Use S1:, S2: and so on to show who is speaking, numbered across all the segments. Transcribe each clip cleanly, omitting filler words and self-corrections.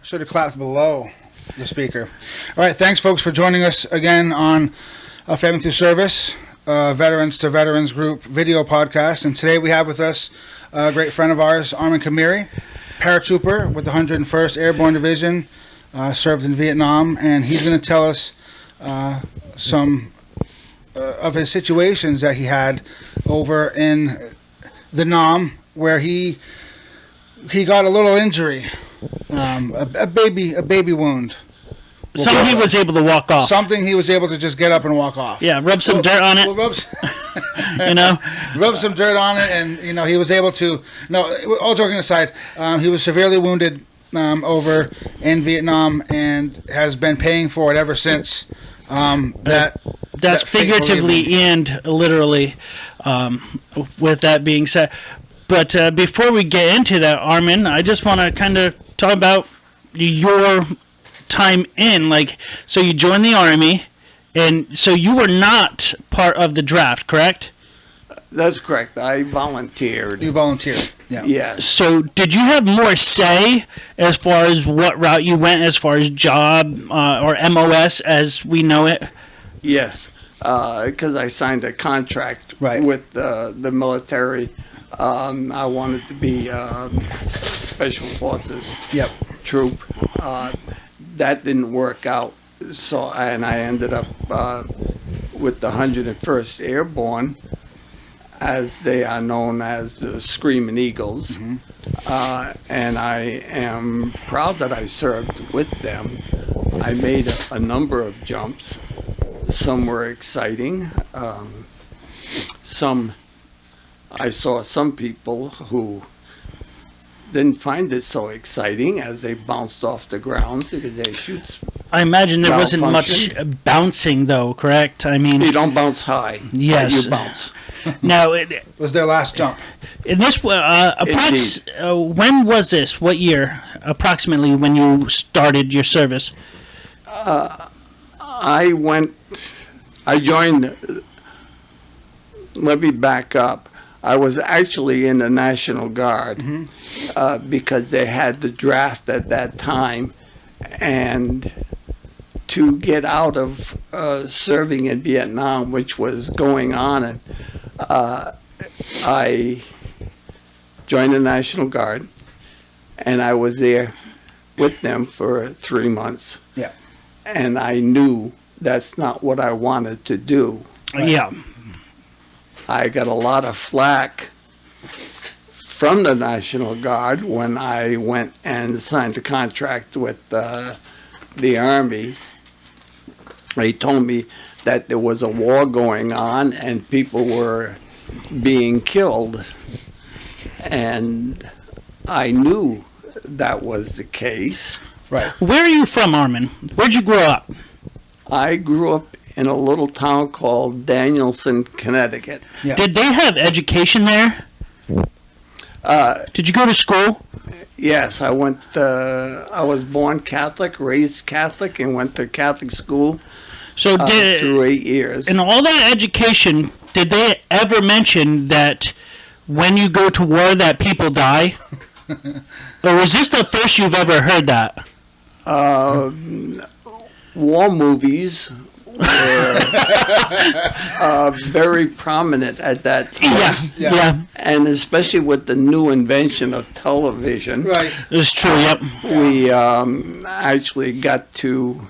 S1: Should have clapped below the speaker. All right, thanks, folks, for joining us again on Family Through Service, Veterans to Veterans Group video podcast. And today we have with us a great friend of ours, Armand, paratrooper with the 101st Airborne Division, served in Vietnam, and he's going to tell us some of his situations that he had over in the Nam, where he got a little injury. A baby wound.
S2: Something he was able to walk off.
S1: Something he was able to just get up and walk off.
S2: Yeah, rub some dirt on it.
S1: Rub some dirt on it, and he was able to. No, all joking aside, he was severely wounded over in Vietnam and has been paying for it ever since. That's
S2: figuratively and literally. With that being said. But before we get into that, Armand, I just want to kind of talk about your time in. So you joined the Army, and so you were not part of the draft, correct?
S3: That's correct. I volunteered.
S1: You volunteered, yeah.
S3: Yeah.
S2: So did you have more say as far as what route you went, as far as job or MOS as we know it?
S3: Yes, because I signed a contract with the military. I wanted to be Special Forces troop. That didn't work out, and I ended up with the 101st Airborne, as they are known as the Screaming Eagles. Mm-hmm. And I am proud that I served with them. I made a number of jumps. Some were exciting. I saw some people who didn't find it so exciting as they bounced off the ground because they shoot.
S2: I imagine there wasn't much bouncing, though, correct? I mean,
S3: you don't bounce high.
S2: Yes,
S3: you bounce.
S2: Now,
S1: was their last jump.
S2: In this, when was this? What year, approximately, when you started your service?
S3: I joined. Let me back up. I was actually in the National Guard because they had the draft at that time, and to get out of serving in Vietnam, which was going on, and I joined the National Guard, and I was there with them for 3 months.
S1: Yeah,
S3: and I knew that's not what I wanted to do.
S2: Yeah.
S3: I got a lot of flack from the National Guard when I went and signed a contract with the Army. They told me that there was a war going on and people were being killed. And I knew that was the case.
S1: Right.
S2: Where are you from, Armand? Where'd you grow up?
S3: I grew up in a little town called Danielson, Connecticut.
S1: Yeah.
S2: Did they have education there? Did you go to school?
S3: Yes, I went. I was born Catholic, raised Catholic, and went to Catholic school.
S2: So
S3: through 8 years.
S2: In all that education, did they ever mention that when you go to war that people die? Or was this the first you've ever heard that?
S3: War movies were very prominent at that time.
S2: Yeah.
S3: And especially with the new invention of television.
S1: Right.
S2: It's true, yep.
S3: We actually got to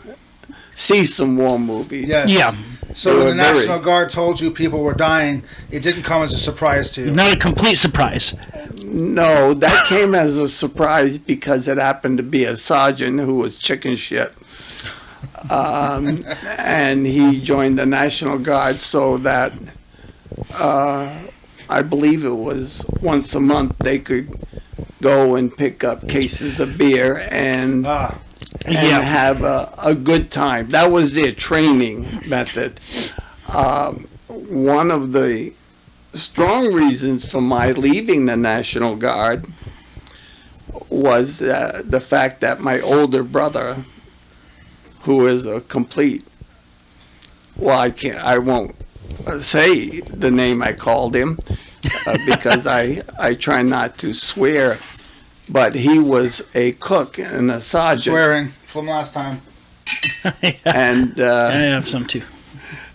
S3: see some war movies.
S1: Yes.
S2: Yeah.
S1: So when the National Guard told you people were dying, it didn't come as a surprise to you?
S2: Not a complete surprise.
S3: No, that came as a surprise because it happened to be a sergeant who was chicken shit. And he joined the National Guard so that I believe it was once a month they could go and pick up cases of beer and have a good time. That was their training method. One of the strong reasons for my leaving the National Guard was the fact that my older brother, who is a complete, I won't say the name I called him because I try not to swear but he was a cook and a sergeant.
S1: Swearing from last time.
S3: And
S2: I have some too.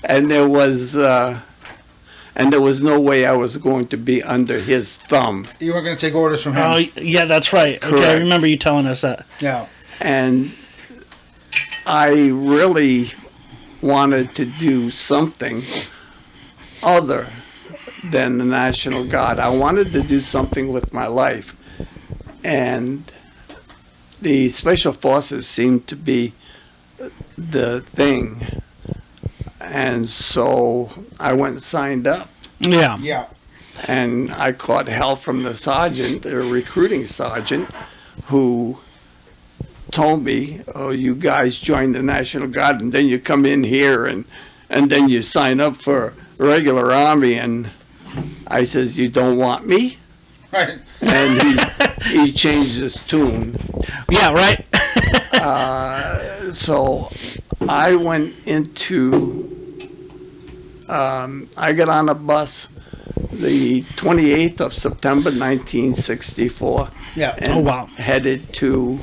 S3: And there was no way I was going to be under his thumb.
S1: You weren't going to take orders from him.
S2: Oh, yeah, that's right.
S3: Correct.
S2: Okay, I remember you telling us that.
S1: Yeah.
S3: And I really wanted to do something other than the National Guard. I wanted to do something with my life. And the Special Forces seemed to be the thing. And so I went and signed up.
S2: Yeah.
S1: Yeah.
S3: And I caught hell from the sergeant, the recruiting sergeant, who told me, oh, you guys join the National Guard and then you come in here and then you sign up for regular Army. And I says, you don't want me?
S1: Right.
S3: And he changed his tune.
S2: Yeah, right.
S3: So I went into, I got on a bus the 28th of September 1964.
S1: Yeah.
S3: And
S2: Oh, wow.
S3: headed to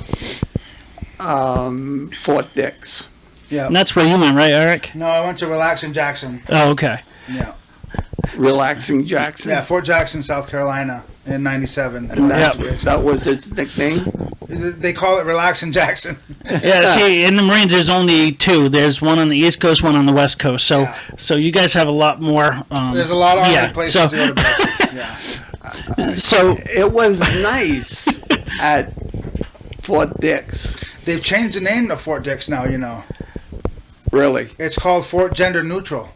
S3: Fort Dix.
S1: Yeah.
S2: And that's where you went, right, Eric?
S1: No, I went to Relaxing Jackson.
S2: Oh, okay.
S1: Yeah.
S3: Relaxing Jackson.
S1: Yeah, Fort Jackson, South Carolina in 97.
S3: And
S2: Yeah.
S3: that was its nickname.
S1: They call it Relaxing Jackson.
S2: Yeah, see, in the Marines, there's only two. There's one on the East Coast, one on the West Coast. So,
S1: Yeah.
S2: so you guys have a lot more.
S1: There's a lot of
S2: yeah,
S1: other places
S2: so-
S1: to go to base. Yeah.
S2: So,
S3: It was nice at Fort Dix.
S1: They've changed the name to Fort Dix now, you know.
S3: Really.
S1: It's called Fort Gender Neutral.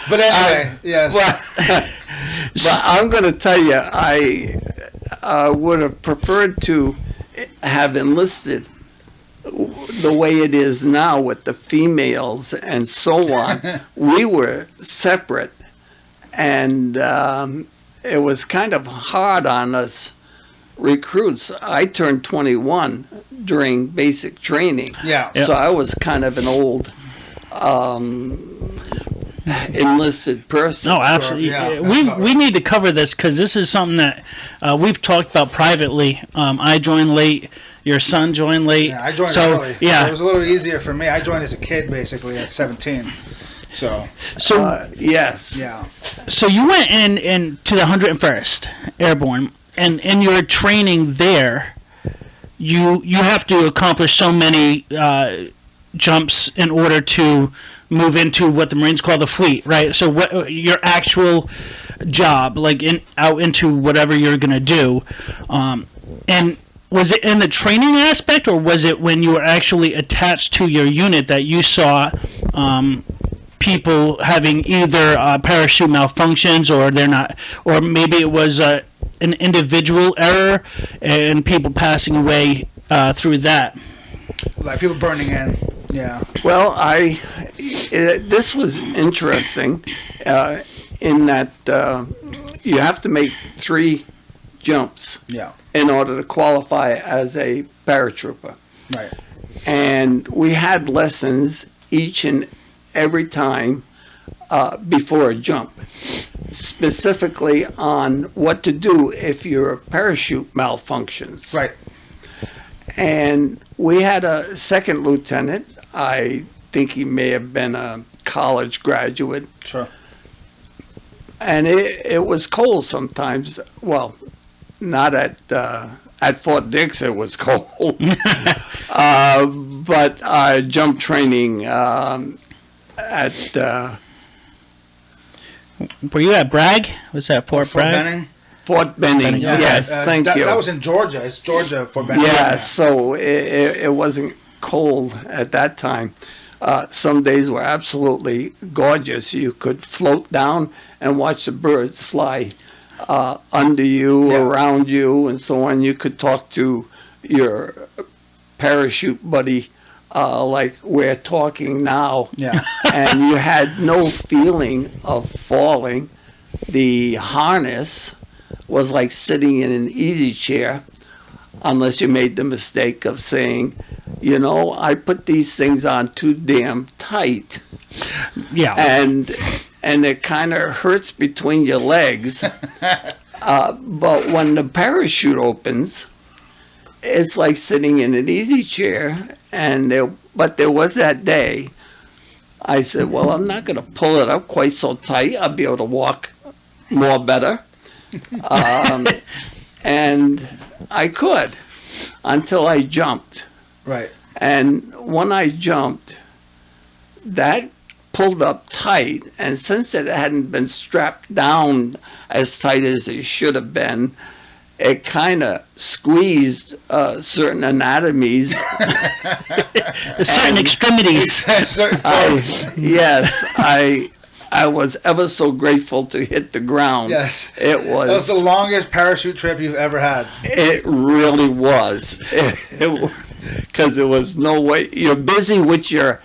S1: But anyway, yes.
S3: But I'm going to tell you, I would have preferred to have enlisted the way it is now with the females and so on. We were separate, and it was kind of hard on us recruits. I turned 21 during basic training.
S1: Yeah.
S3: So I was kind of an old enlisted person.
S2: no, absolutely.
S1: yeah,
S2: We need to cover this because this is something that we've talked about privately. I joined late. Your son joined late.
S1: Yeah, I joined
S2: so,
S1: early.
S2: Yeah.
S1: So it was a little easier for me. I joined as a kid, basically, at 17. So,
S3: Yes.
S1: yeah.
S2: So you went in to the 101st Airborne, and in your training there, you have to accomplish so many jumps in order to move into what the Marines call the fleet, right? So what your actual job, like out into whatever you're gonna do, and was it in the training aspect, or was it when you were actually attached to your unit that you saw people having either parachute malfunctions, or they're not, or maybe it was an individual error and people passing away through that?
S1: Like people burning in. Yeah.
S3: Well, this was interesting in that you have to make 3 jumps
S1: Yeah.
S3: in order to qualify as a paratrooper.
S1: Right.
S3: And we had lessons each and every time before a jump, specifically on what to do if your parachute malfunctions.
S1: Right.
S3: And we had a second lieutenant. I think he may have been a college graduate.
S1: Sure.
S3: And it was cold sometimes. Well, not at Fort Dix it was cold. But jump training at...
S2: Were you at Bragg? Was that Fort Bragg?
S1: Benning.
S3: Fort Benning,
S1: Yeah.
S3: yes, thank you.
S1: That was in Georgia. It's Georgia, Fort Benning.
S3: Yeah, so it wasn't cold at that time. Some days were absolutely gorgeous. You could float down and watch the birds fly under you,
S1: Yeah.
S3: around you, and so on. You could talk to your parachute buddy like we're talking now.
S1: Yeah.
S3: And you had no feeling of falling. The harness was like sitting in an easy chair, unless you made the mistake of saying, you know, I put these things on too damn tight.
S2: Yeah.
S3: And and it kind of hurts between your legs. But when the parachute opens, it's like sitting in an easy chair. But there was that day, I said, well, I'm not going to pull it up quite so tight. I'll be able to walk more better. And I could until I jumped.
S1: Right.
S3: And when I jumped, that pulled up tight, and since it hadn't been strapped down as tight as it should have been, it kind of squeezed certain anatomies.
S2: Certain extremities.
S3: I was ever so grateful to hit the ground.
S1: Yes.
S3: It was.
S1: That was the longest parachute trip you've ever had.
S3: It really was. Because there was no way. You're busy with your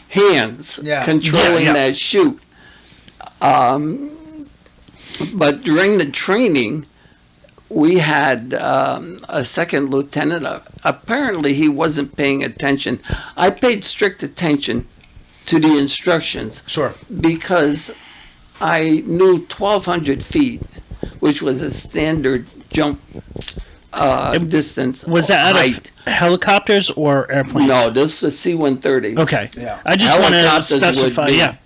S3: hands controlling that chute. But during the training, we had a second lieutenant. Apparently, he wasn't paying attention. I paid strict attention to the instructions.
S1: Sure.
S3: Because I knew 1,200 feet, which was a standard jump distance.
S2: Was that out of helicopters or airplanes?
S3: No, this was C-130.
S2: Okay.
S1: Yeah.
S2: I just want to specify.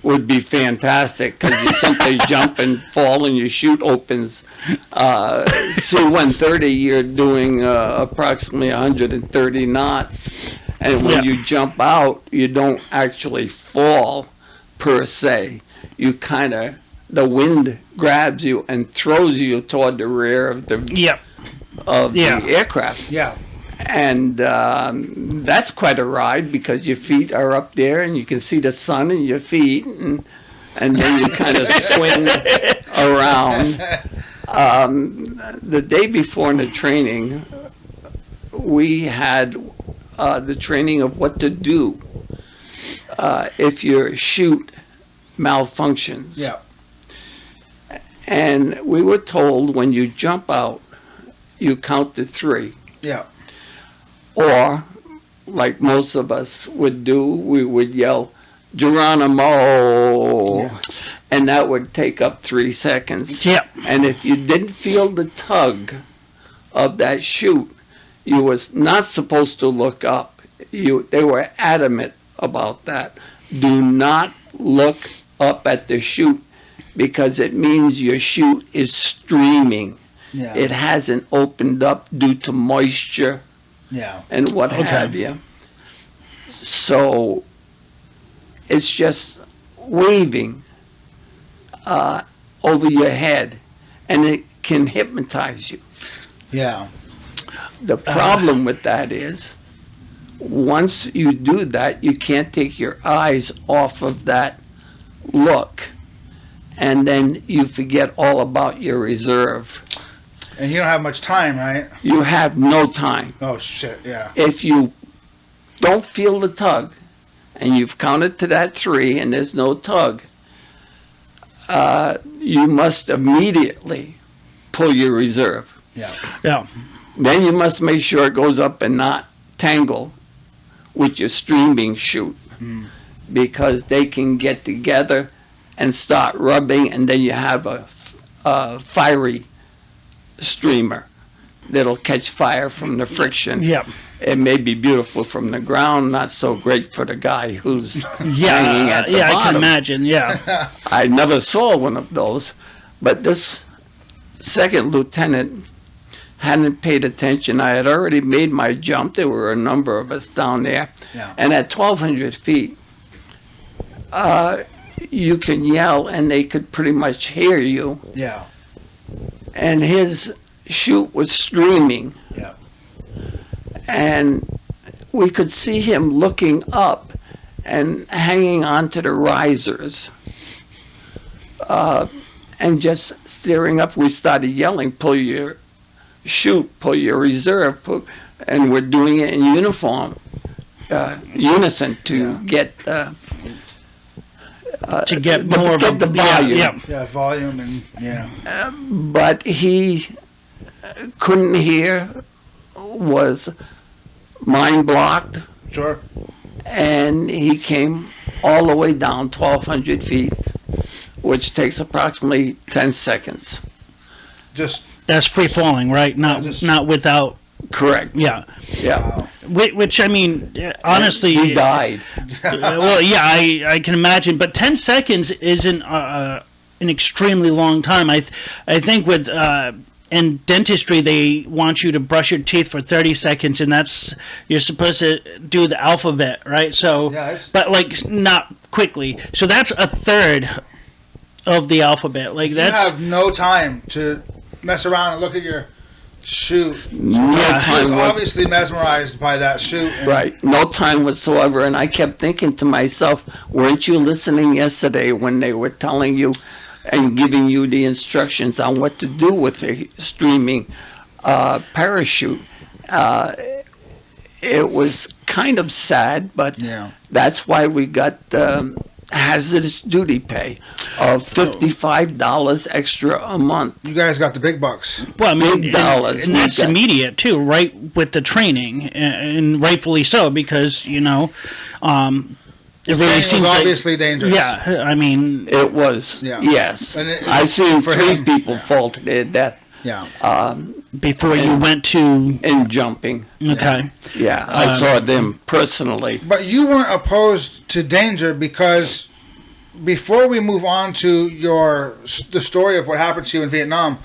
S3: Would be fantastic because you simply jump and fall and your chute opens. C-130, you're doing approximately 130 knots. And when you jump out, you don't actually fall per se. You the wind grabs you and throws you toward the rear of the the aircraft.
S1: Yeah.
S3: And that's quite a ride because your feet are up there and you can see the sun in your feet, and then you kind of swing around. The day before the training, we had the training of what to do if your chute malfunctions.
S1: Yeah.
S3: And we were told when you jump out, you count to 3.
S1: Yeah.
S3: Or, like most of us would do, we would yell, Geronimo, and that would take up 3 seconds.
S2: Yeah.
S3: And if you didn't feel the tug of that chute, you was not supposed to look up. They were adamant about that. Do not look up at the chute because it means your chute is streaming.
S1: Yeah.
S3: It hasn't opened up due to moisture.
S1: Yeah.
S3: And what have you. So it's just waving over your head, and it can hypnotize you.
S1: Yeah.
S3: The problem with that is once you do that, you can't take your eyes off of that look, and then you forget all about your reserve.
S1: And you don't have much time, right?
S3: You have no time.
S1: Oh, shit, yeah.
S3: If you don't feel the tug, and you've counted to that 3, and there's no tug, you must immediately pull your reserve.
S1: Yeah.
S2: Yeah.
S3: Then you must make sure it goes up and not tangle with your streaming chute, because they can get together and start rubbing, and then you have a fiery streamer that'll catch fire from the friction.
S2: Yeah.
S3: It may be beautiful from the ground, not so great for the guy who's hanging at the bottom.
S2: I can imagine, yeah.
S3: I never saw one of those, but this second lieutenant hadn't paid attention. I had already made my jump. There were a number of us down there.
S1: Yeah.
S3: And at 1,200 feet, you can yell and they could pretty much hear you.
S1: Yeah.
S3: And his chute was streaming.
S1: Yeah.
S3: And we could see him looking up and hanging onto the risers. And just staring up, we started yelling, pull your chute, pull your reserve, and we're doing it in unison to get
S2: to get more of
S3: the volume.
S1: Yeah, volume and, yeah.
S3: But he couldn't hear, was mind blocked,
S1: Sure.
S3: and he came all the way down 1,200 feet which takes approximately 10 seconds.
S2: That's free falling, right? Not without.
S3: Correct.
S2: Yeah.
S3: Yeah.
S2: Which I mean, honestly,
S3: he died.
S2: Well, yeah, I can imagine, but 10 seconds isn't an extremely long time. I think with in dentistry they want you to brush your teeth for 30 seconds, and you're supposed to do the alphabet, right? So, but like not quickly. So that's a third of the alphabet. Like that's
S1: you have no time to mess around and look at your shoot.
S3: I was
S1: obviously mesmerized by that shoot.
S3: Right. No time whatsoever. And I kept thinking to myself, weren't you listening yesterday when they were telling you and giving you the instructions on what to do with the streaming parachute? It was kind of sad, but that's why we got hazardous duty pay of $55 extra a month.
S1: You guys got the big bucks.
S2: Well, I mean,
S3: big dollars.
S2: And that's immediate too, right? With the training, and rightfully so, because it really seems
S1: obviously dangerous.
S2: Yeah, I mean,
S3: it was. Yeah. Yes, I seen 3 people fall to their death.
S1: Yeah.
S2: Before you went to
S3: in jumping.
S2: Okay.
S3: Yeah, I saw them personally.
S1: But you weren't opposed to danger, because before we move on to the story of what happened to you in Vietnam,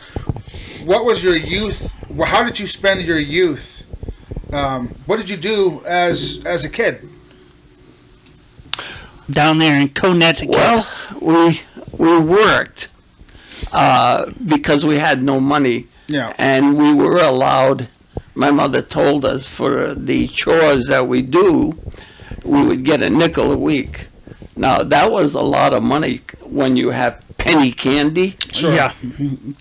S1: what was your youth? How did you spend your youth? What did you do as a kid?
S2: Down there in Connecticut.
S3: Well, we worked because we had no money.
S1: Yeah.
S3: And we were allowed, my mother told us, for the chores that we do, we would get a nickel a week. Now, that was a lot of money when you have penny candy.
S2: Sure. Yeah.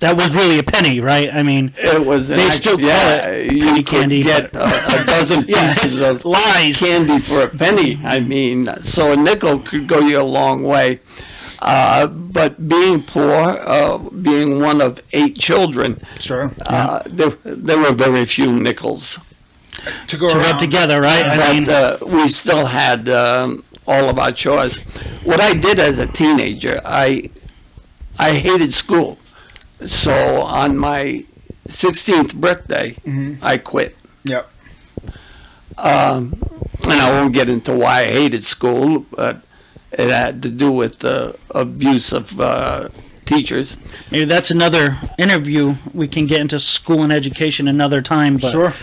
S2: That was really a penny, right? I mean,
S3: it was.
S2: They still call it penny candy.
S3: You could get a dozen pieces of candy for a penny. I mean, so a nickel could go you a long way. But being poor, being one of 8 children,
S1: sure,
S3: there were very few nickels
S1: to go
S2: together, right?
S3: But we still had all of our chores. What I did as a teenager, I hated school, so on my 16th birthday, I quit.
S1: Yep.
S3: And I won't get into why I hated school, but it had to do with the abuse of teachers.
S2: Maybe that's another interview. We can get into school and education another time. But.
S1: Sure.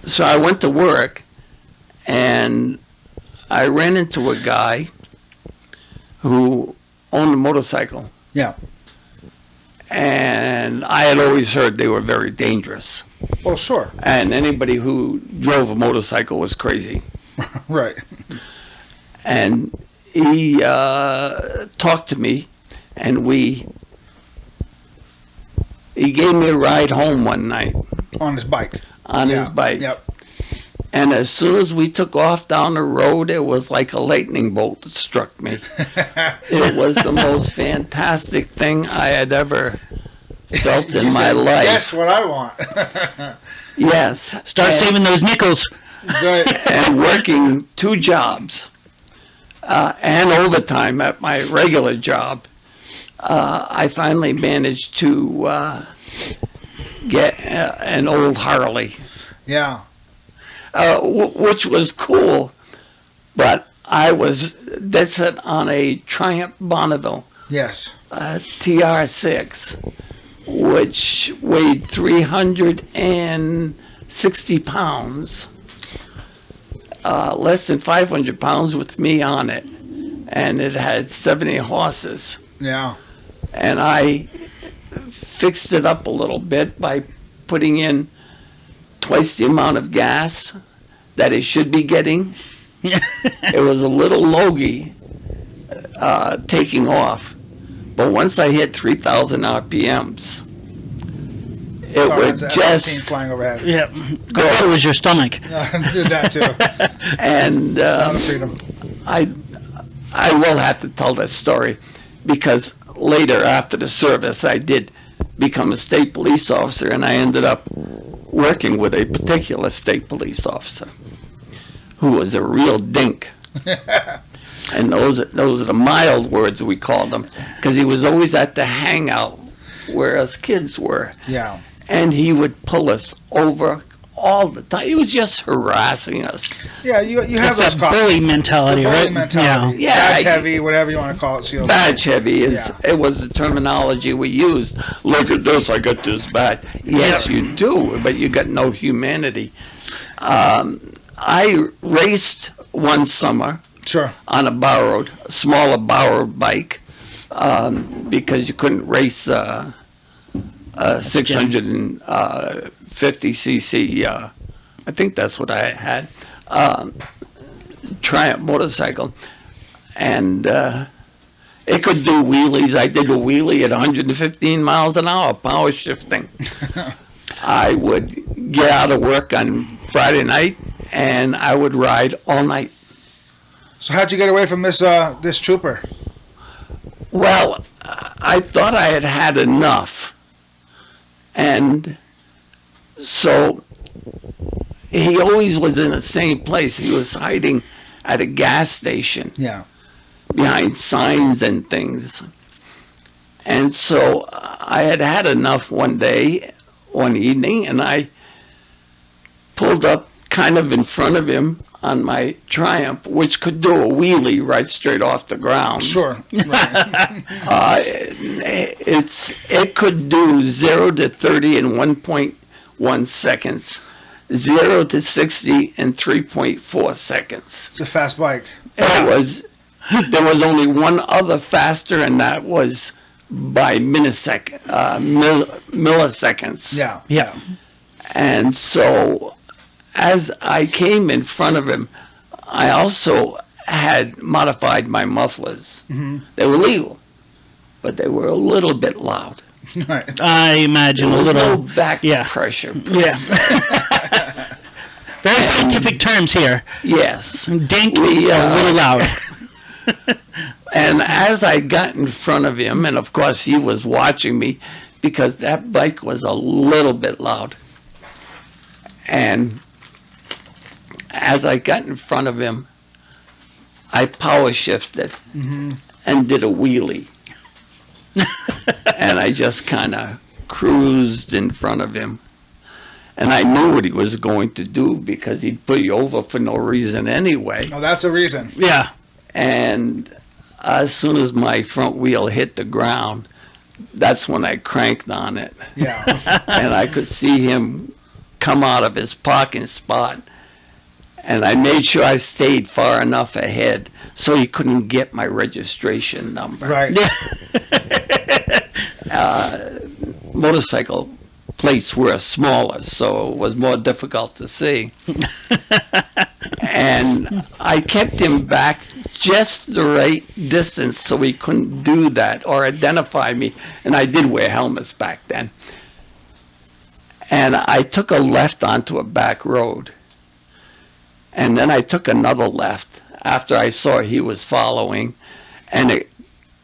S3: So I went to work, and I ran into a guy who owned a motorcycle.
S1: Yeah.
S3: And I had always heard they were very dangerous.
S1: Oh, sure.
S3: And anybody who drove a motorcycle was crazy.
S1: Right.
S3: And he talked to me, and he gave me a ride home one night.
S1: On his bike.
S3: On his bike.
S1: Yep.
S3: And as soon as we took off down the road, it was like a lightning bolt that struck me. It was the most fantastic thing I had ever felt in my life.
S1: That's what I want.
S3: Yes.
S2: Start saving those nickels.
S3: And working 2 jobs and overtime at my regular job, I finally managed to get an old Harley.
S1: Yeah.
S3: Which was cool, but that's it on a Triumph Bonneville.
S1: Yes.
S3: TR6, which weighed 360 pounds, less than 500 pounds with me on it, and it had 70 horses.
S1: Yeah.
S3: And I fixed it up a little bit by putting in twice the amount of gas that it should be getting. It was a little logy taking off, but once I hit 3,000 RPMs, it would just
S1: flying overhead.
S2: Yeah, it was your stomach.
S1: Did that too.
S3: And I will have to tell that story, because later after the service I did become a state police officer, and I ended up working with a particular state police officer who was a real dink. And those are the mild words we called them, because he was always at the hangout where us kids were.
S1: Yeah.
S3: And he would pull us over all the time. He was just harassing us.
S1: Yeah, you have
S2: It's
S1: those
S2: that bully mentality,
S1: bully
S2: right?
S1: mentality.
S3: Yeah.
S1: Badge heavy, whatever you want to call it. SEAL.
S3: Badge heavy is
S1: Yeah.
S3: it was the terminology we used. Look at this, I got this badge. Yes, you do, but you got no humanity. I raced one summer
S1: Sure.
S3: on a smaller borrowed bike, because you couldn't race 650 cc. I think that's what I had. Triumph motorcycle, and it could do wheelies. I did a wheelie at 115 miles an hour, power shifting. I would get out of work on Friday night, and I would ride all night.
S1: So how'd you get away from this trooper?
S3: Well, I thought I had had enough. And so he always was in the same place. He was hiding at a gas station.
S1: Yeah.
S3: Behind signs and things. And so I had had enough one evening, and I pulled up kind of in front of him on my Triumph, which could do a wheelie right straight off the ground.
S1: Sure. Right.
S3: It could do 0 to 30 in 1.1 seconds, 0 to 60 in 3.4 seconds.
S1: It's a fast bike.
S3: There was only one other faster, and that was by milliseconds.
S1: Yeah.
S2: Yeah.
S3: And so as I came in front of him, I also had modified my mufflers.
S1: Mm-hmm.
S3: They were legal, but they were a little bit loud.
S1: Right.
S2: I imagine
S3: There
S2: a
S3: was
S2: little.
S3: no back
S2: yeah.
S3: pressure.
S2: Yeah. Very scientific terms here.
S3: Yes.
S2: Dink,
S3: We,
S2: a little loud.
S3: And as I got in front of him, and of course he was watching me, because that bike was a little bit loud. And as I got in front of him, I power shifted and did a wheelie. And I just kind of cruised in front of him. And I knew what he was going to do, because he'd put you over for no reason anyway.
S1: Oh, that's a reason.
S2: Yeah.
S3: And as soon as my front wheel hit the ground, that's when I cranked on it.
S1: Yeah.
S3: And I could see him come out of his parking spot. And I made sure I stayed far enough ahead so he couldn't get my registration number.
S1: Right.
S3: Motorcycle plates were smaller, so it was more difficult to see. And I kept him back just the right distance so he couldn't do that or identify me. And I did wear helmets back then. And I took a left onto a back road. And then I took another left after I saw he was following. And it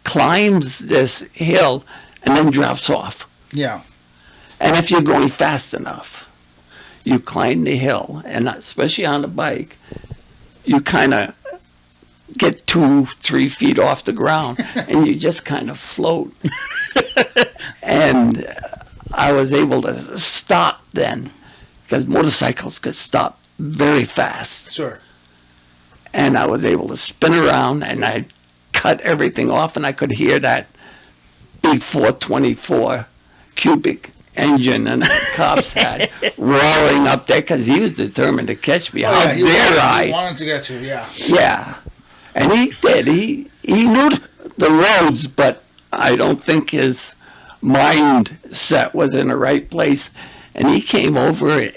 S3: climbs this hill and then drops off.
S1: Yeah.
S3: And if you're going fast enough, you climb the hill, and especially on the bike, you kind of get 2-3 feet off the ground, and you just kind of float. And I was able to stop then, because motorcycles could stop very fast.
S1: Sure.
S3: And I was able to spin around, and I cut everything off, and I could hear that big 424 cubic engine and the cops had roaring up there, because he was determined to catch me. How
S1: He wanted to get you, yeah.
S3: Yeah. And he did. He knew the roads, but I don't think his mindset was in the right place. And he came over,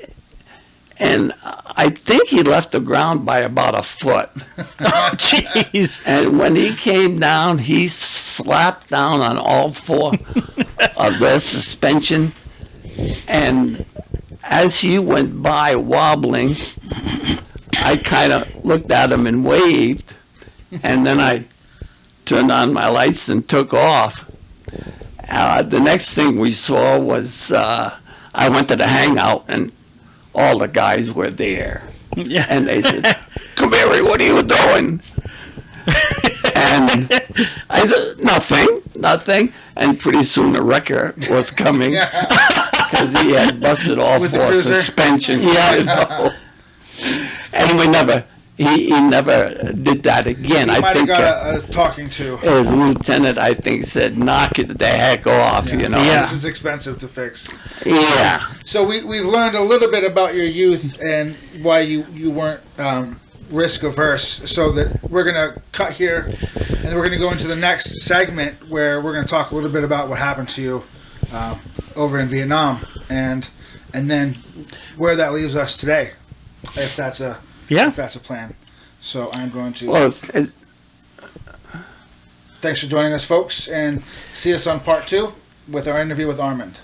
S3: and I think he left the ground by about a foot.
S2: Oh, jeez.
S3: And when he came down, he slapped down on all four of the suspension. And as he went by wobbling, I kind of looked at him and waved. And then I turned on my lights and took off. The next thing we saw was I went to the hangout, and all the guys were there.
S2: Yeah.
S3: And they said, "Come Barry, what are you doing? And I said, nothing. And pretty soon the wrecker was coming because he had busted all four suspension. Yeah. And he never did that again.
S1: He
S3: I think
S1: got a talking to.
S3: His lieutenant, I think, said, knock it the heck off,
S1: This is expensive to fix.
S3: Yeah.
S1: So we've learned a little bit about your youth and why you weren't risk averse, so that we're going to cut here and we're going to go into the next segment where we're going to talk a little bit about what happened to you over in Vietnam and then where that leaves us today, if that's a plan. So I'm going to thanks for joining us, folks, and see us on part 2 with our interview with Armand.